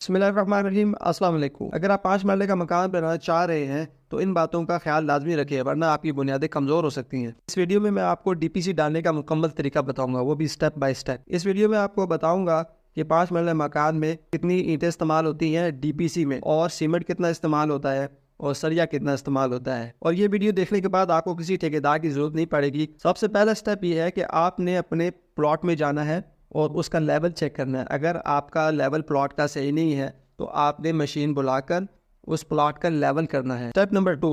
बिस्मिल्लाहिर्रहमानिर्रहीम। अस्सलाम वालेकुम। अगर आप 5 मरले का मकान बनाना चाह रहे हैं तो इन बातों का ख्याल लाजमी रखिए, वरना आपकी बुनियादें कमज़ोर हो सकती हैं। इस वीडियो में मैं आपको डीपीसी डालने का मुकम्मल तरीका बताऊंगा, वो भी स्टेप बाय स्टेप। इस वीडियो में आपको बताऊंगा कि 5 मरले मकान में कितनी ईंटें इस्तेमाल होती हैं डीपीसी में, और सीमेंट कितना इस्तेमाल होता है, और सरिया कितना इस्तेमाल होता है। और ये वीडियो देखने के बाद आपको किसी ठेकेदार की ज़रूरत नहीं पड़ेगी। सबसे पहला स्टेप ये है कि आपने अपने प्लॉट में जाना है और उसका लेवल चेक करना है। अगर आपका लेवल प्लॉट का सही नहीं है तो आपने मशीन बुलाकर उस प्लॉट का लेवल करना है। स्टेप नंबर 2,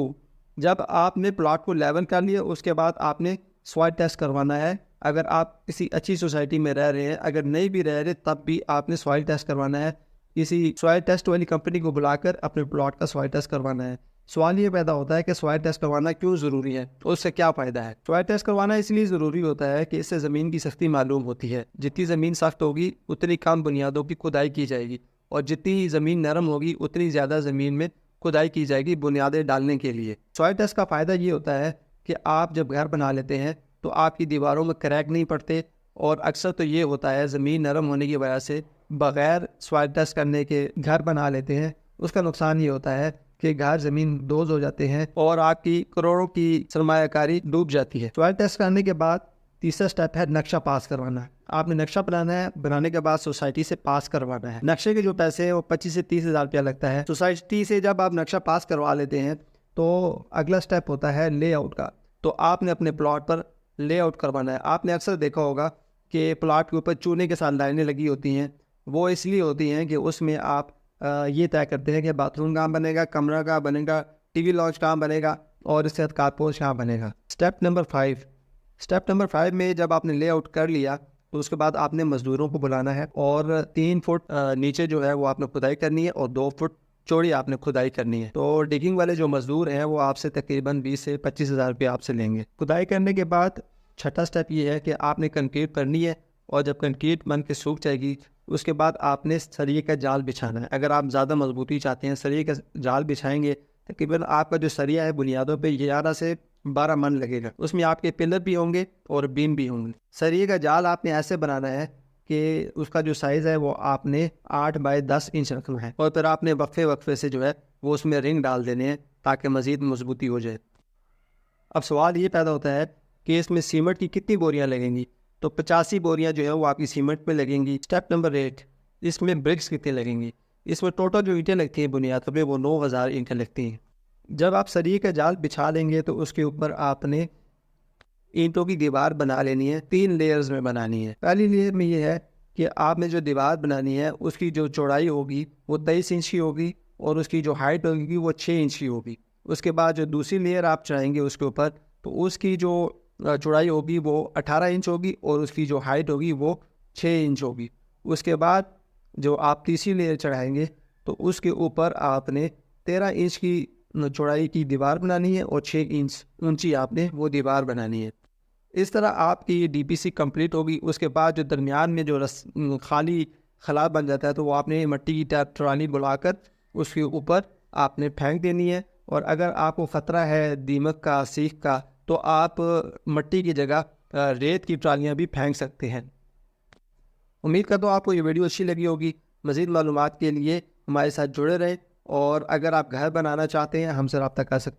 जब आपने प्लॉट को लेवल कर लिया उसके बाद आपने सॉइल टेस्ट करवाना है। अगर आप किसी अच्छी सोसाइटी में रह रहे हैं, अगर नहीं भी रह रहे तब भी आपने सॉइल टेस्ट करवाना है। किसी सॉइल टेस्ट वाली कंपनी को बुलाकर अपने प्लॉट का सॉइल टेस्ट करवाना है। सवाल ये पैदा होता है कि सॉइल टेस्ट करवाना क्यों ज़रूरी है, उससे क्या फ़ायदा है। सॉइल टेस्ट करवाना इसलिए ज़रूरी होता है कि इससे ज़मीन की सख्ती मालूम होती है। जितनी ज़मीन सख्त होगी उतनी कम बुनियादों की खुदाई की जाएगी, और जितनी ज़मीन नरम होगी उतनी ज़्यादा ज़मीन में खुदाई की जाएगी बुनियादें डालने के लिए। सॉइल टेस्ट का फ़ायदा ये होता है कि आप जब घर बना लेते हैं तो आपकी दीवारों में क्रैक नहीं पड़ते, और अक्सर तो ये होता है ज़मीन नरम होने की वजह से बग़ैर सॉइल टेस्ट करने के घर बना लेते हैं। उसका नुकसान ये होता है कि घर ज़मीन दोज हो जाते हैं और आपकी करोड़ों की सरमायाकारी डूब जाती है। सॉइल टेस्ट करने के बाद तीसरा स्टेप है नक्शा पास करवाना। आपने नक्शा बनाना है, बनाने के बाद सोसाइटी से पास करवाना है। नक्शे के जो पैसे हैं वो 25 से 30 हज़ार रुपया लगता है। सोसाइटी से जब आप नक्शा पास करवा लेते हैं तो अगला स्टेप होता है लेआउट का। तो आपने अपने प्लॉट पर लेआउट करवाना है। आपने अक्सर देखा होगा कि प्लॉट के ऊपर चूने के साथ लाइनें लगी होती हैं। वो इसलिए होती हैं कि उसमें आप ये तय करते हैं कि बाथरूम कहाँ बनेगा, कमरा कहाँ बनेगा, टीवी लॉन्च कहाँ बनेगा, और इसके साथ कारपोर्च कहाँ बनेगा। स्टेप नंबर 5 में जब आपने लेआउट कर लिया तो उसके बाद आपने मजदूरों को बुलाना है, और 3 फुट नीचे जो है वो आपने खुदाई करनी है, और 2 फुट चौड़ी आपने खुदाई करनी है। तो डिगिंग वाले जो मजदूर हैं वो आपसे तकरीबन 20 से 25 हज़ार रुपये आपसे लेंगे। खुदाई करने के बाद छठा स्टेप ये है कि आपने कंक्रीट करनी है, और जब कंक्रीट बन के सूख जाएगी उसके बाद आपने सरिये का जाल बिछाना है। अगर आप ज़्यादा मजबूती चाहते हैं सरिये का जाल बिछाएंगे, तकरीबन आपका जो सरिया है बुनियादों पे 11 से 12 मन लगेगा। उसमें आपके पिलर भी होंगे और बीम भी होंगे। सरिये का जाल आपने ऐसे बनाना है कि उसका जो साइज़ है वो आपने 8 बाय 10 इंच रखना है, और फिर आपने वक्फे से जो है वो उसमें रिंग डाल देने हैं ताकि मज़ीद मजबूती हो जाए। अब सवाल ये पैदा होता है कि इसमें सीमेंट की कितनी बोरियां लगेंगी। तो 85 बोरियां जो है वो आपकी सीमेंट पे लगेंगी। स्टेप नंबर 8, इसमें ब्रिक्स कितनी लगेंगी। इसमें टोटल जो ईंटें लगती हैं बुनियाद पे वो 9000 ईंटें लगती हैं। जब आप सरिये का जाल बिछा लेंगे तो उसके ऊपर आपने ईंटों की दीवार बना लेनी है। 3 लेयर्स में बनानी है। पहली लेयर में ये है कि आपने जो दीवार बनानी है उसकी जो चौड़ाई होगी वो 23 इंच की होगी, और उसकी जो हाइट होगी वो 6 इंच की होगी। उसके बाद जो दूसरी लेयर आप चढ़ाएंगे उसके ऊपर, तो उसकी जो चौड़ाई होगी वो 18 इंच होगी, और उसकी जो हाइट होगी वो 6 इंच होगी। उसके बाद जो आप तीसरी लेयर चढ़ाएंगे तो उसके ऊपर आपने 13 इंच की चौड़ाई की दीवार बनानी है, और 6 इंच ऊंची आपने वो दीवार बनानी है। इस तरह आपकी डीपीसी कंप्लीट होगी। उसके बाद जो दरमियान में जो खाली खला बन जाता है तो वो आपने मिट्टी की ट्राली बुलाकर उसके ऊपर आपने फेंक देनी है। और अगर आपको ख़तरा है दीमक का, सीख का, तो आप मिट्टी की जगह रेत की ट्रालियाँ भी फेंक सकते हैं। उम्मीद करता हूँ आपको ये वीडियो अच्छी लगी होगी। मज़ीद मालूमात के लिए हमारे साथ जुड़े रहें, और अगर आप घर बनाना चाहते हैं हमसे रब्ता कर सकते हैं।